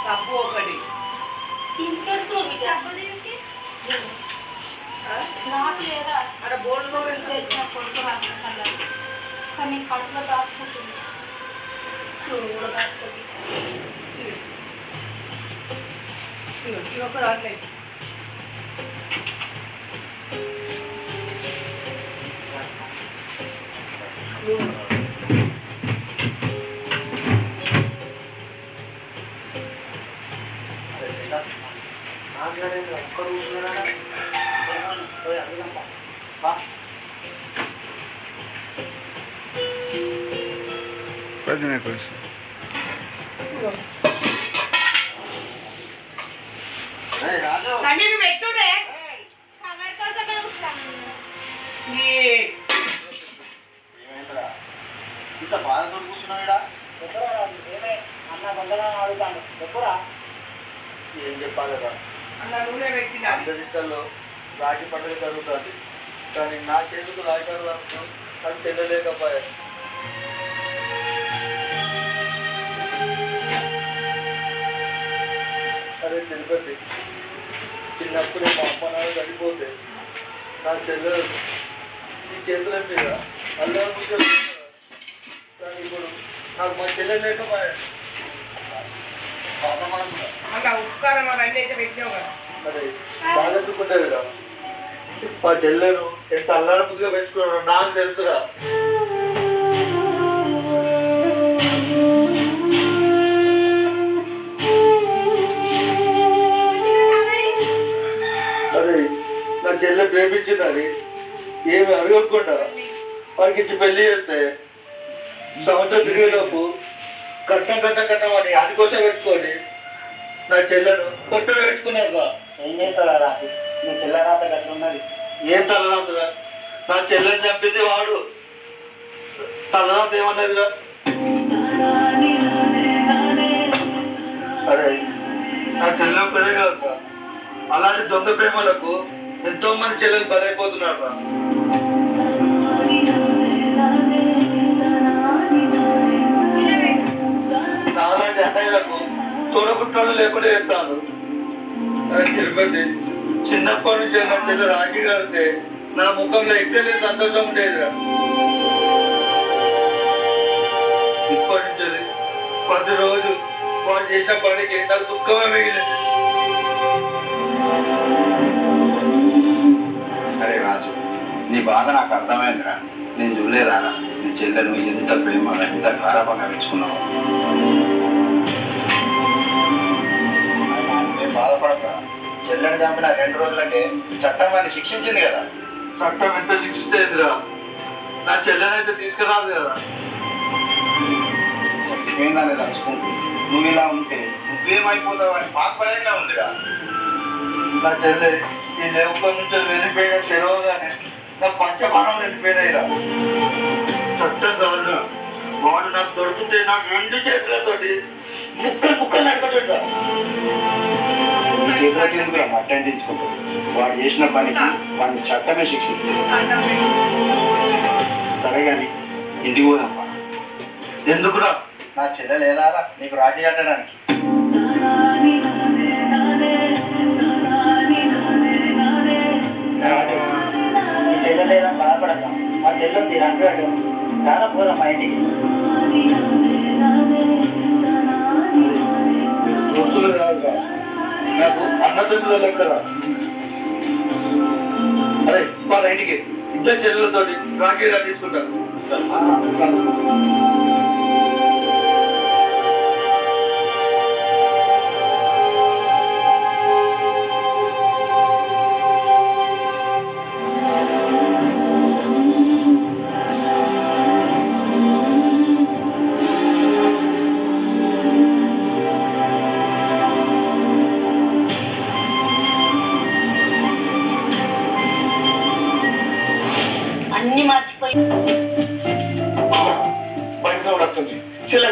సబ్బు ఒకటి నాకు లేదా అక్కడ బోర్డులో చేసిన కొడుకు కానీ కడుపులో దాచుకుంటుంది కూడా దాచుకుంటుంది ఒక దాంట్లో Pode me conhecer. సండే నువ్వు పెట్టుడే కవర్ కోసమే వస్తాను ఇంత బాధతో కూర్చున్నాడా అన్న బంధగా అడుగుతాను చెప్పురా ఏం చెప్పాలిరా అన్న నూనె పెట్టిన అందరిలో రాఖీ పండుగ జరుగుతుంది కానీ నా చేతుకు రాఖీ అది తెలియలేకపోయా అరే తిరుపతి చిన్నప్పుడే మా అమ్మ నాన్న చనిపోతే నాకు తెలియదు ఈ చేతుల మీద అల్లా కానీ ఇప్పుడు నాకు మా చెల్లెలు లేకపోయా అలా ఉప్కారం అవన్నీ అయితే పెట్టినావు కదా అదే బాగా ఎత్తుకుంటేదిరా మా చెల్లెను ఎంత అల్లాడ ముద్దుగా పెంచుకున్నాను నాకు తెలుసురా అరే నా చెల్లె ప్రేమించింది అది ఏమి అడగకుండా వాడికి ఇచ్చి పెళ్లి చేస్తే సంవత్సరం తిరిగేలోపు కట్టం అని అది కోసం పెట్టుకొని నా చెల్లెను కొట్టును పెట్టుకున్నారుగా ఏం చేస్తారా రాత్రి నీ చెల్లరాత గట్ల ఉన్నది ఏం తలరాతురా నా చెల్లెని చంపింది వాడు తలరాత ఏమన్నదిరా అరే నా చెల్లె ఒక్కడే కాదురా అలాంటి దొంగ ప్రేమలకు ఎంతో మంది చెల్లెలు బలైపోతున్నారు నాలాంటి అన్నయ్యలకు తోడబుట్టాలు లేకుండా చేస్తాను తిరుపతి చిన్నప్పటి నుంచి నా చెల్లె రాఖీ కడితే నా ముఖంలో ఎక్కలే సంతోషం ఉండేదిరా ఇప్పటి నుంచి ప్రతిరోజు వాడు చేసిన పనికి నాకు దుఃఖమే మిగిలింది అరే రాజు నీ బాధ నాకు అర్థమైందిరా నేను చూడలేదారా నీ చెల్లెను ఎంత ప్రేమగా ఎంత గారాభంగా మెచ్చుకున్నావు నేను బాధపడక చెల్లెని చంపిన 2 రోజులకే చట్టం వారిని శిక్షించింది కదా చట్టం ఎంత శిక్షిస్తేందిరా నా చెల్లెనైతే తీసుకురాదు కదా చచ్చిపోయిందని తలుచుకుంటూ నువ్వు ఇలా ఉంటే నువ్వేమైపోతావు అని మాకు భయంగా ఉందిరా నా చెల్లె ఈ లేవుకొని నుంచి వెళ్ళిపోయిన తెరవగానే నా పంచమానం వెళ్ళిపోయినాయిరా చట్టం కాదురా వాడు నాకు దొరికితే నాకు 2 చేతులతోటి ముక్కలు నడకటా చేతులకి ఎందుకు అట్టంటించుకుంటావు వాడు చేసిన పనికి వాడిని చట్టమే శిక్షిస్తుంది సరే కానీ ఇంటికి పోదాం ఎందుకురా నా చెల్లె లేదారా నీకు రాఖీ కట్టడానికి నీ చెల్లె లేదని బాధపడక మా చెల్లుంది రంగు అటు దారా పోదాం మా ఇంటికి దోస్తులు కాదురా నాకు అన్నదమ్ముల లెక్కరా అరే వాళ్ళ ఇంటికి 2 చెల్లెలతోటి రాఖీ కట్టించుకుంటాను అన్ని మర్చిపోయి పైసా కూడా వస్తుంది చెల్లె